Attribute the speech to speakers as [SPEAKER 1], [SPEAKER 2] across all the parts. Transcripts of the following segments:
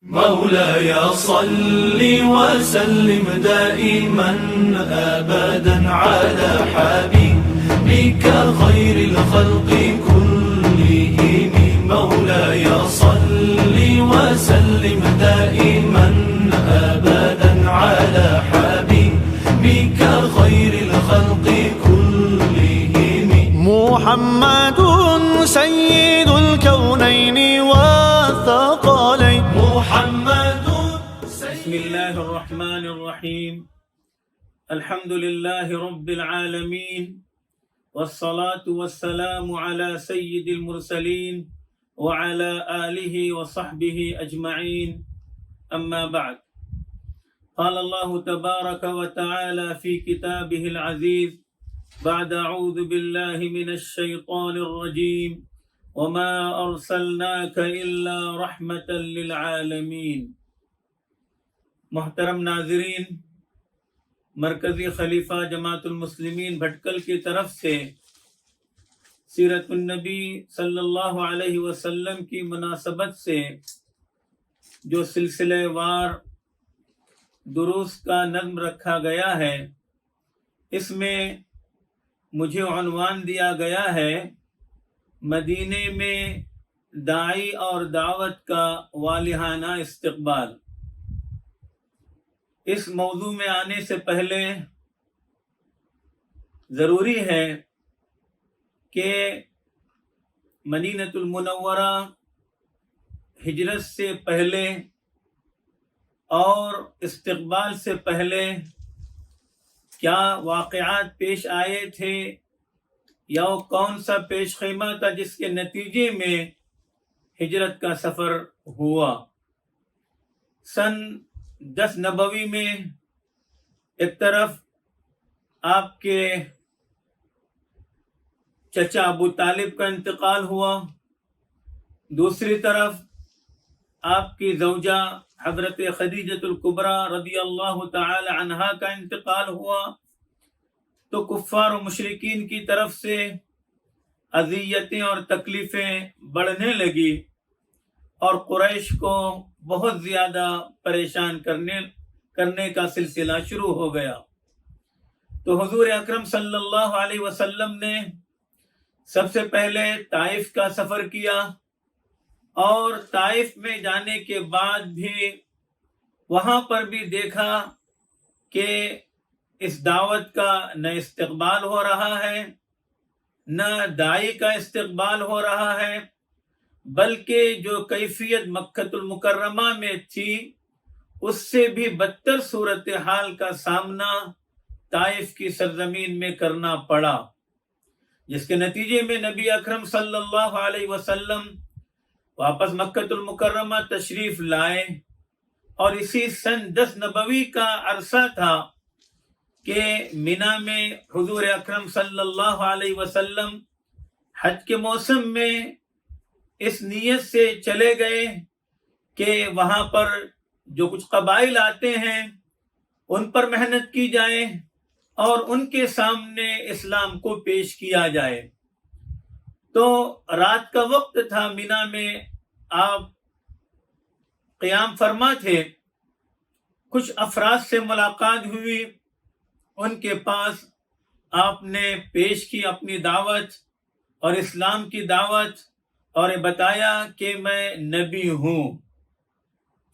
[SPEAKER 1] مولاي صل وسلم دائما أبدا على حبيبك خير الخلق كلهم. مولاي صل وسلم دائما أبدا على حبيبك خير الخلق كلهم. محمد سيد الكونين والثقلين. محمد
[SPEAKER 2] بسم الله الرحمن الرحيم. الحمد لله رب العالمين، والصلاة والسلام على سيد المرسلين وعلى آله وصحبه أجمعين. أما بعد، قال الله تبارك وتعالى في كتابه العزيز بعد أعوذ بالله من الشيطان الرجيم: وما أرسلناك إلا رحمة للعالمين. محترم ناظرین، مرکزی خلیفہ جماعت المسلمین بھٹکل کی طرف سے سیرت النبی صلی اللہ علیہ وسلم کی مناسبت سے جو سلسلہ وار دروس کا نظم رکھا گیا ہے، اس میں مجھے عنوان دیا گیا ہے مدینے میں داعی اور دعوت کا والہانہ استقبال. اس موضوع میں آنے سے پہلے ضروری ہے کہ مدینۃ المنورہ ہجرت سے پہلے اور استقبال سے پہلے کیا واقعات پیش آئے تھے، یا وہ کون سا پیش خیمہ تھا جس کے نتیجے میں ہجرت کا سفر ہوا. سن 10 نبوی میں ایک طرف آپ کے چچا ابو طالب کا انتقال ہوا، دوسری طرف آپ کی زوجہ حضرت خدیجۃ الکبریٰ رضی اللہ تعالی عنہا کا انتقال ہوا، تو کفار و مشرکین کی طرف سے اذیتیں اور تکلیفیں بڑھنے لگی اور قریش کو بہت زیادہ پریشان کرنے کا سلسلہ شروع ہو گیا. تو حضور اکرم صلی اللہ علیہ وسلم نے سب سے پہلے طائف کا سفر کیا، اور طائف میں جانے کے بعد بھی وہاں پر بھی دیکھا کہ اس دعوت کا نہ استقبال ہو رہا ہے، نہ داعی کا استقبال ہو رہا ہے، بلکہ جو کیفیت مکۃ المکرمہ میں تھی اس سے بھی بدتر صورتحال کا سامنا طائف کی سرزمین میں کرنا پڑا، جس کے نتیجے میں نبی اکرم صلی اللہ علیہ وسلم واپس مکۃ المکرمہ تشریف لائے. اور اسی سن 10 نبوی کا عرصہ تھا کہ مینا میں حضور اکرم صلی اللہ علیہ وسلم حج کے موسم میں اس نیت سے چلے گئے کہ وہاں پر جو کچھ قبائل آتے ہیں ان پر محنت کی جائے اور ان کے سامنے اسلام کو پیش کیا جائے. تو رات کا وقت تھا، مینا میں آپ قیام فرما تھے. کچھ افراد سے ملاقات ہوئی، ان کے پاس آپ نے پیش کی اپنی دعوت اور اسلام کی دعوت، اور بتایا کہ میں نبی ہوں.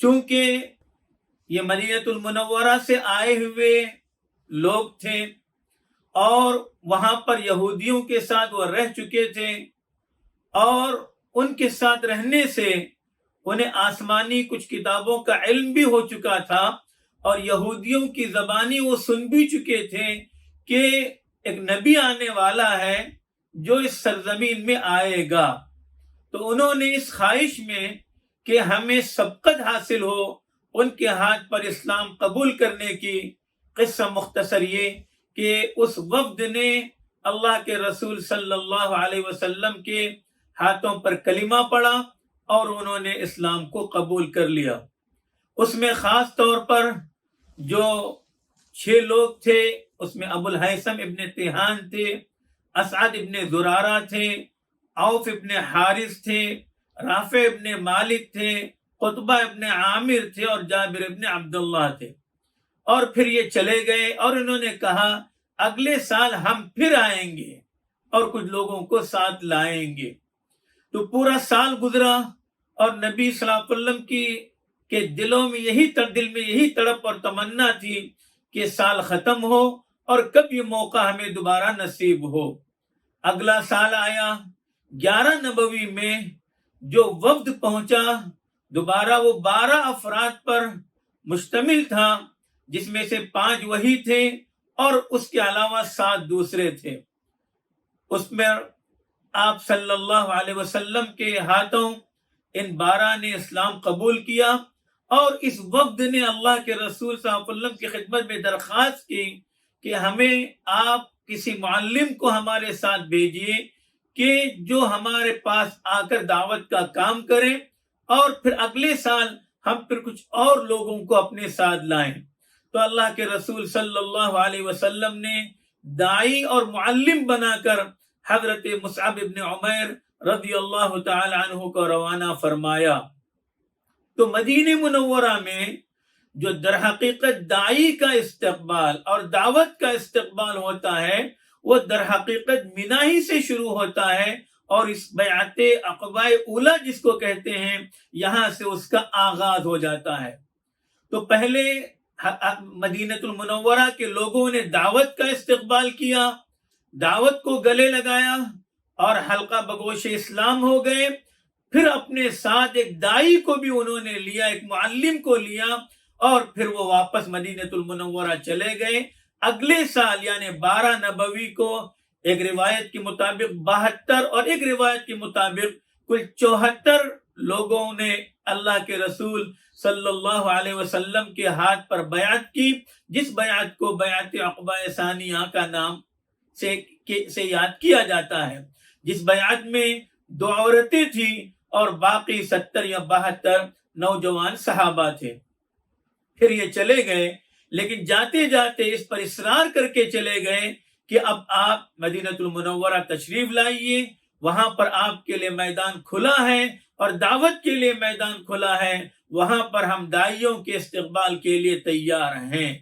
[SPEAKER 2] چونکہ یہ مدینۃ المنورہ سے آئے ہوئے لوگ تھے اور وہاں پر یہودیوں کے ساتھ وہ رہ چکے تھے، اور ان کے ساتھ رہنے سے انہیں آسمانی کچھ کتابوں کا علم بھی ہو چکا تھا، اور یہودیوں کی زبانی وہ سن بھی چکے تھے کہ ایک نبی آنے والا ہے جو اس سرزمین میں آئے گا. تو انہوں نے اس خواہش میں کہ ہمیں سبقت حاصل ہو ان کے ہاتھ پر اسلام قبول کرنے کی، قصہ مختصر یہ کہ اس وفد نے اللہ کے رسول صلی اللہ علیہ وسلم کے ہاتھوں پر کلمہ پڑھا اور انہوں نے اسلام کو قبول کر لیا. اس میں خاص طور پر جو 6 لوگ تھے، اس میں ابو الہیثم ابن تیہان تھے، اسعد ابن زرارہ تھے، عوف ابن حارث تھے، رافع ابن مالک تھے، قطبہ ابن عامر تھے اور جابر ابن عبداللہ تھے. اور پھر یہ چلے گئے اور انہوں نے کہا اگلے سال ہم پھر آئیں گے اور کچھ لوگوں کو ساتھ لائیں گے. تو پورا سال گزرا اور نبی صلی اللہ علیہ وسلم کے دلوں میں دل میں یہی تڑپ اور تمنا تھی کہ سال ختم ہو اور کب یہ موقع ہمیں دوبارہ نصیب ہو. اگلا سال آیا. 11 نبوی میں جو وفد پہنچا دوبارہ وہ 12 افراد پر مشتمل تھا، جس میں سے 5 وہی تھے اور اس کے علاوہ 7 دوسرے تھے. اس میں آپ صلی اللہ علیہ وسلم کے ہاتھوں ان 12 نے اسلام قبول کیا اور اس وفد نے اللہ کے رسول صلی اللہ علیہ وسلم کی خدمت میں درخواست کی کہ ہمیں آپ کسی معلم کو ہمارے ساتھ بھیجیے کہ جو ہمارے پاس آ کر دعوت کا کام کرے اور پھر اگلے سال ہم پھر کچھ اور لوگوں کو اپنے ساتھ لائیں. تو اللہ کے رسول صلی اللہ علیہ وسلم نے داعی اور معلم بنا کر حضرت مصعب ابن عمیر رضی اللہ تعالی عنہ کو روانہ فرمایا. تو مدینہ منورہ میں جو در حقیقت داعی کا استقبال اور دعوت کا استقبال ہوتا ہے وہ در حقیقت منی ہی سے شروع ہوتا ہے اور اس بیعت عقبہ اولی جس کو کہتے ہیں یہاں سے اس کا آغاز ہو جاتا ہے. تو پہلے مدینہ المنورہ کے لوگوں نے دعوت کا استقبال کیا، دعوت کو گلے لگایا اور حلقہ بگوش اسلام ہو گئے. پھر اپنے ساتھ ایک داعی کو بھی انہوں نے لیا، ایک معلم کو لیا اور پھر وہ واپس مدینہ المنورہ چلے گئے. اگلے سال یعنی 12 نبوی کو ایک روایت کے مطابق 72 اور ایک روایت کے مطابق کل 74 لوگوں نے اللہ کے رسول صلی اللہ علیہ وسلم کے ہاتھ پر بیعت کی، جس بیعت کو بیعت عقبہ ثانیہ کا نام سے یاد کیا جاتا ہے، جس بیعت میں 2 عورتیں تھیں اور باقی 70 یا 72 نوجوان صحابہ تھے. پھر یہ چلے گئے لیکن جاتے جاتے اس پر اصرار کر کے چلے گئے کہ اب آپ مدینہ المنورہ تشریف لائیے، وہاں پر آپ کے لیے میدان کھلا ہے اور دعوت کے لیے میدان کھلا ہے، وہاں پر ہم داعیوں کے استقبال کے لیے تیار ہیں.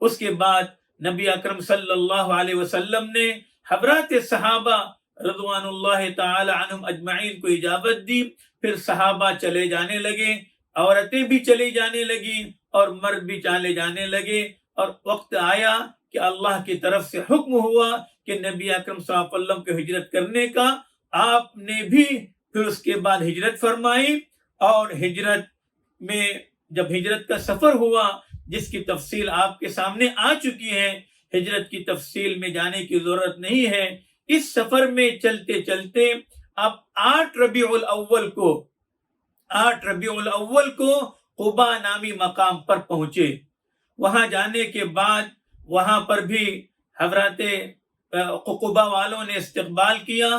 [SPEAKER 2] اس کے بعد نبی اکرم صلی اللہ علیہ وسلم نے حضرات صحابہ رضوان اللہ تعالی عنہم اجمعین کو اجازت دی. پھر صحابہ چلے جانے لگے، عورتیں بھی چلی جانے لگی اور مرد بھی چلے جانے لگے، اور وقت آیا کہ اللہ کی طرف سے حکم ہوا کہ نبی اکرم صلی اللہ علیہ وسلم کو ہجرت کرنے کا. آپ نے بھی پھر اس کے بعد ہجرت فرمائی، اور ہجرت میں جب ہجرت کا سفر ہوا جس کی تفصیل آپ کے سامنے آ چکی ہے، ہجرت کی تفصیل میں جانے کی ضرورت نہیں ہے. اس سفر میں چلتے چلتے اب 8 ربیع الاول کو قبا نامی مقام پر پہنچے. وہاں جانے کے بعد وہاں پر بھی حضرات قبا والوں نے استقبال کیا،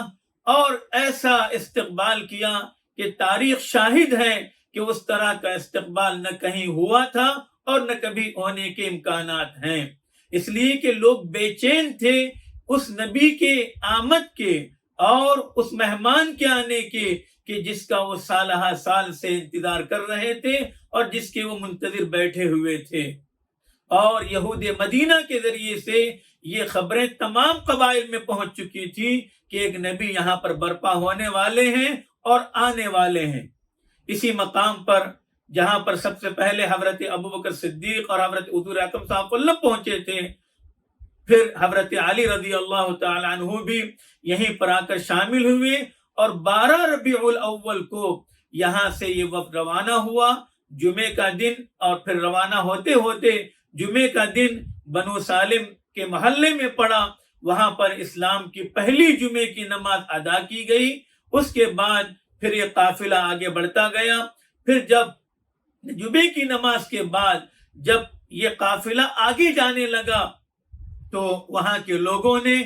[SPEAKER 2] اور ایسا استقبال کیا کہ تاریخ شاہد ہے کہ اس طرح کا استقبال نہ کہیں ہوا تھا اور نہ کبھی ہونے کے امکانات ہیں. اس لیے کہ لوگ بے چین تھے اس نبی کے آمد کے اور اس مہمان کے آنے کے کہ جس کا وہ سالہ سال سے انتظار کر رہے تھے اور جس کے وہ منتظر بیٹھے ہوئے تھے. اور یہود مدینہ کے ذریعے سے یہ خبریں تمام قبائل میں پہنچ چکی تھی کہ ایک نبی یہاں پر برپا ہونے والے ہیں اور آنے والے ہیں. اسی مقام پر جہاں پر سب سے پہلے حضرت ابوبکر صدیق اور حضرت حضور اکرم صلی اللہ علیہ وسلم پہنچے تھے، پھر حضرت علی رضی اللہ تعالی عنہ بھی یہیں پر آ کر شامل ہوئے، اور 12 ربیع الاول کو یہاں سے یہ وفد روانہ ہوا جمعے کا دن. اور پھر روانہ ہوتے ہوتے جمعے کا دن بنو سالم کے محلے میں پڑا. وہاں پر اسلام کی پہلی جمعے کی نماز ادا کی گئی. اس کے بعد پھر یہ قافلہ آگے بڑھتا گیا. پھر جب جمعے کی نماز کے بعد جب یہ قافلہ آگے جانے لگا تو وہاں کے لوگوں نے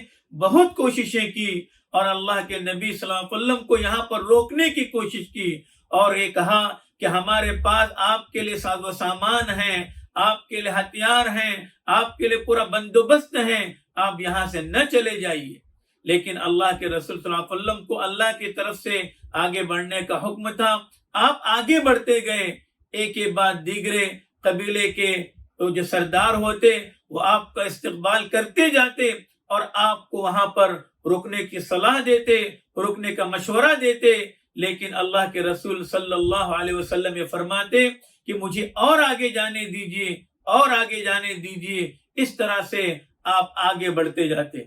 [SPEAKER 2] بہت کوششیں کی اور اللہ کے نبی صلی اللہ علیہ وسلم کو یہاں پر روکنے کی کوشش کی، اور یہ کہا کہ ہمارے پاس آپ کے لیے ساز و سامان ہیں، آپ کے لیے ہتھیار ہیں، آپ کے لیے پورا بندوبست ہے، آپ یہاں سے نہ چلے جائیے. لیکن اللہ کے رسول صلی اللہ علیہ وسلم کو اللہ کی طرف سے آگے بڑھنے کا حکم تھا. آپ آگے بڑھتے گئے، ایک کے بعد دیگرے قبیلے کے جو سردار ہوتے وہ آپ کا استقبال کرتے جاتے اور آپ کو وہاں پر رکنے کی صلاح دیتے، رکنے کا مشورہ دیتے، لیکن اللہ کے رسول صلی اللہ علیہ وسلم یہ فرماتے کہ مجھے اور آگے جانے دیجیے، اور آگے جانے دیجیے۔ اس طرح سے آپ آگے بڑھتے جاتے۔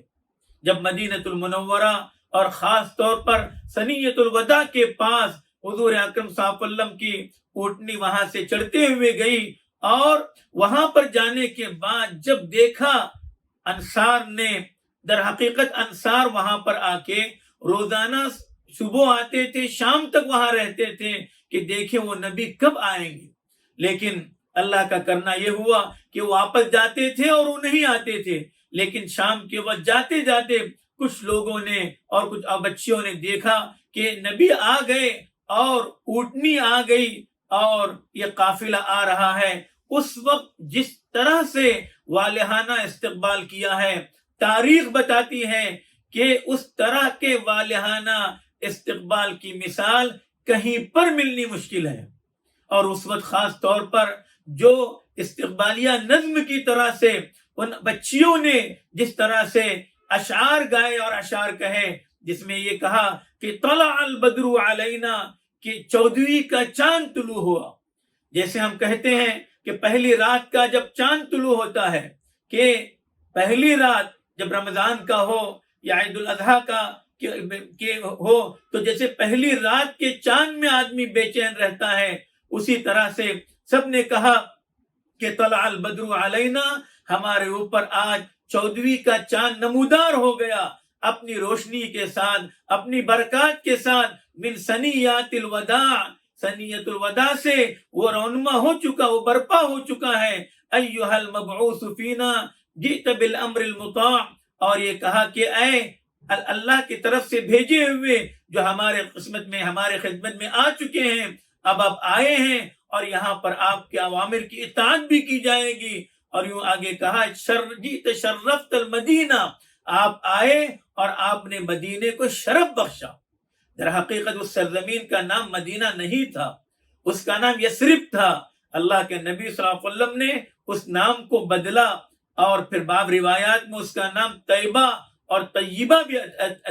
[SPEAKER 2] جب مدینۃ المنورہ اور خاص طور پر ثنیۃ الوداع کے پاس حضور اکرم صلی اللہ علیہ وسلم کی اونٹنی وہاں سے چڑھتے ہوئے گئی، اور وہاں پر جانے کے بعد جب دیکھا انصار نے، در حقیقت انصار وہاں پر آ کے روزانہ صبح آتے تھے، شام تک وہاں رہتے تھے کہ دیکھیں وہ نبی کب آئیں گے، لیکن اللہ کا کرنا یہ ہوا کہ وہ واپس جاتے تھے اور وہ نہیں آتے تھے، لیکن شام کے وقت جاتے جاتے کچھ لوگوں نے اور کچھ بچیوں نے دیکھا کہ نبی آ گئے اور اونٹنی آ گئی اور یہ قافلہ آ رہا ہے۔ اس وقت جس طرح سے والہانہ استقبال کیا ہے، تاریخ بتاتی ہے کہ اس طرح کے والہانہ استقبال کی مثال کہیں پر ملنی مشکل ہے۔ اور اس وقت خاص طور پر جو استقبالیہ نظم کی طرح سے ان بچیوں نے جس طرح سے اشعار گائے اور اشعار کہے، جس میں یہ کہا کہ طلع البدر علینا، کہ 14ویں کا چاند طلوع ہوا۔ جیسے ہم کہتے ہیں کہ پہلی رات کا جب چاند طلوع ہوتا ہے، کہ پہلی رات جب رمضان کا ہو یا عید الاضحیٰ کا کہ ہو، تو جیسے پہلی رات کے چاند میں آدمی بے چین رہتا ہے، اسی طرح سے سب نے کہا کہ طلع البدر علینا، ہمارے اوپر آج 14ویں کا چاند نمودار ہو گیا، اپنی روشنی کے ساتھ، اپنی برکات کے ساتھ، من ثنیات الوداع، ثنیۃ الوداع سے وہ رونما ہو چکا، وہ برپا ہو چکا ہے۔ ایھا المبعوث فینا جئت بالامر المطاع، اور یہ کہا کہ اے اللہ کی طرف سے بھیجے ہوئے جو ہمارے قسمت میں، ہمارے خدمت میں آ چکے ہیں، اب آپ آئے ہیں اور یہاں پر آپ کے اوامر کی اطاعت بھی کی جائے گی۔ اور یوں آگے کہا جئت شرفت المدینہ، آپ آئے اور آپ نے مدینے کو شرف بخشا۔ در حقیقت اس سرزمین کا نام مدینہ نہیں تھا، اس کا نام یثرب تھا۔ اللہ کے نبی صلی اللہ علیہ وسلم نے اس نام کو بدلا، اور پھر باب روایات میں اس کا نام طیبہ اور طیبہ بھی،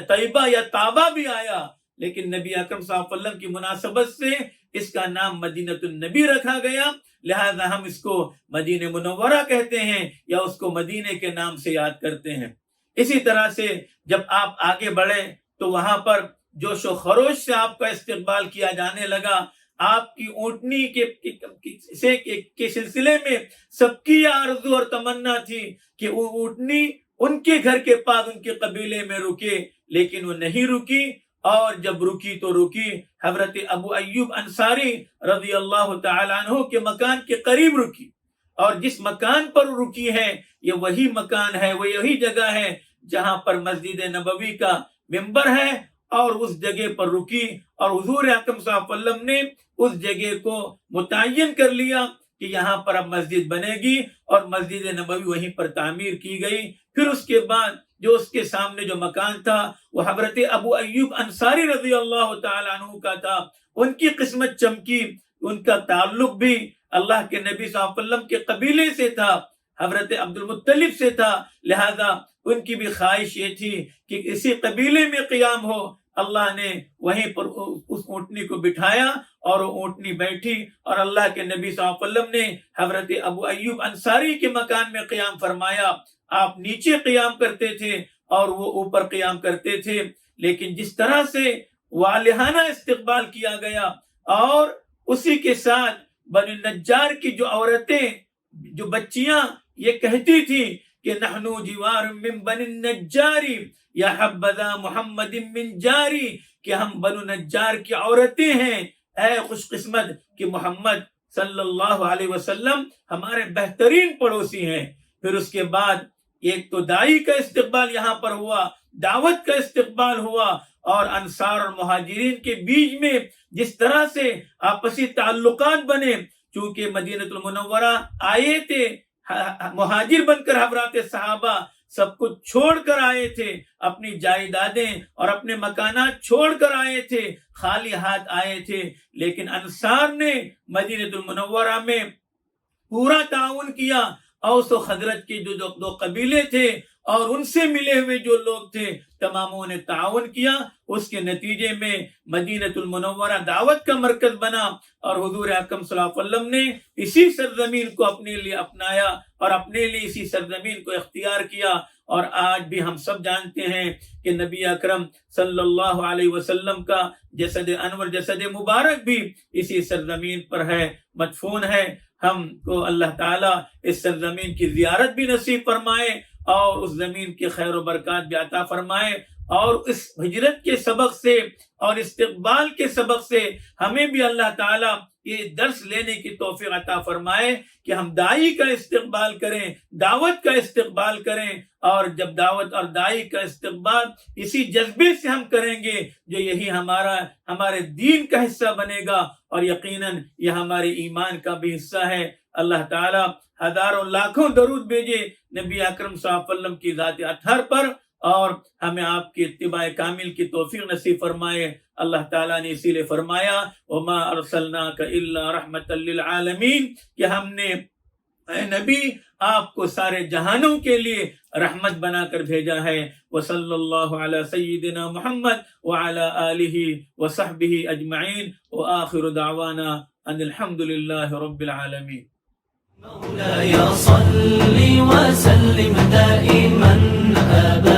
[SPEAKER 2] طیبہ یا طابہ بھی آیا، لیکن نبی اکرم صلی اللہ علیہ وسلم کی مناسبت سے اس کا نام مدینۃ النبی رکھا گیا، لہذا ہم اس کو مدینہ منورہ کہتے ہیں یا اس کو مدینے کے نام سے یاد کرتے ہیں۔ اسی طرح سے جب آپ آگے بڑھے تو وہاں پر جوش و خروش سے آپ کا استقبال کیا جانے لگا۔ آپ کی اونٹنی کے سلسلے میں سب کی آرزو اور تمنا تھی کہ وہ اونٹنی ان کے گھر کے پاس، ان کے قبیلے میں رکے، لیکن وہ نہیں رکی، اور جب رکی تو رکی حضرت ابو ایوب انصاری رضی اللہ تعالیٰ عنہ کے مکان کے قریب رکی، اور جس مکان پر رکی ہے یہ وہی مکان ہے، وہ یہی جگہ ہے جہاں پر مسجد نبوی کا ممبر ہے، اور اس جگہ پر رکی، اور حضور اکرم صلی اللہ علیہ وسلم نے اس جگہ کو متعین کر لیا کہ یہاں پر اب مسجد بنے گی، اور مسجد نبوی وہیں پر تعمیر کی گئی۔ پھر اس کے بعد جو اس کے سامنے جو مکان تھا وہ حضرت ابو ایوب انصاری رضی اللہ تعالیٰ عنہ کا تھا، ان کی قسمت چمکی، ان کا تعلق بھی اللہ کے نبی صلی اللہ علیہ وسلم کے قبیلے سے تھا، حضرت عبد المطلب سے تھا، لہذا ان کی بھی خواہش یہ تھی کہ اسی قبیلے میں قیام ہو۔ اللہ نے وہیں پر اس اونٹنی کو بٹھایا اور وہ اونٹنی بیٹھی، اور اللہ کے نبی صلی اللہ علیہ وسلم نے حضرت ابو ایوب انصاری کے مکان میں قیام فرمایا۔ آپ نیچے قیام کرتے تھے اور وہ اوپر قیام کرتے تھے، لیکن جس طرح سے والہانہ استقبال کیا گیا، اور اسی کے ساتھ بنو نجار کی جو عورتیں، جو بچیاں یہ کہتی تھی کہ نحنو جوار من بنی النجاری یا حبذا محمد من جاری، کہ ہم بنو نجار کی عورتیں ہیں، اے خوش قسمت کہ محمد صلی اللہ علیہ وسلم ہمارے بہترین پڑوسی ہیں۔ پھر اس کے بعد ایک تو دائی کا استقبال یہاں پر ہوا، دعوت کا استقبال ہوا، اور انصار اور مہاجرین کے بیچ میں جس طرح سے آپسی تعلقات بنے، چونکہ مدینہ المنورہ آئے تھے مہاجر بن کر حضرات صحابہ سب کچھ چھوڑ کر آئے تھے، اپنی جائیدادیں اور اپنے مکانات چھوڑ کر آئے تھے، خالی ہاتھ آئے تھے، لیکن انصار نے مدینہ المنورہ میں پورا تعاون کیا۔ اوس و خزرج کے جو دو قبیلے تھے اور ان سے ملے ہوئے جو لوگ تھے تماموں نے تعاون کیا۔ اس کے نتیجے میں مدینہ المنورہ دعوت کا مرکز بنا اور حضور اکرم صلی اللہ علیہ وسلم نے اسی سرزمین کو اپنے لیے اپنایا اور اپنے لیے اسی سرزمین کو اختیار کیا۔ اور آج بھی ہم سب جانتے ہیں کہ نبی اکرم صلی اللہ علیہ وسلم کا جسد انور، جسد مبارک بھی اسی سرزمین پر ہے، مدفون ہے۔ ہم کو اللہ تعالیٰ اس سرزمین کی زیارت بھی نصیب فرمائے اور اس زمین کے خیر و برکات بھی عطا فرمائے، اور اس ہجرت کے سبق سے اور استقبال کے سبق سے ہمیں بھی اللہ تعالیٰ یہ درس لینے کی توفیق عطا فرمائے کہ ہم داعی کا استقبال کریں، دعوت کا استقبال کریں، اور جب دعوت اور داعی کا استقبال اسی جذبے سے ہم کریں گے جو یہی ہمارے دین کا حصہ بنے گا، اور یقیناً یہ ہمارے ایمان کا بھی حصہ ہے۔ اللہ تعالیٰ ہزاروں لاکھوں درود بھیجے نبی اکرم صلی اللہ علیہ وسلم کی ذات اطہر پر، اور ہمیں آپ کی اتباع کامل کی توفیق نصیب فرمائے۔ اللہ تعالیٰ نے اسی لیے فرمایا وَمَا أَرْسَلْنَاكَ إِلَّا رَحْمَةً لِّلْعَالَمِينَ کہ ہم نے اے نبی آپ کو سارے جہانوں کے لیے رحمت بنا کر بھیجا ہے۔ وصلی اللہ علی سیدنا محمد وعلی آلہ وصحبہ اجمعین، وآخر دعوانا ان الحمد للہ رب العالمین۔
[SPEAKER 1] مولاي صل وسلم دائما أبدا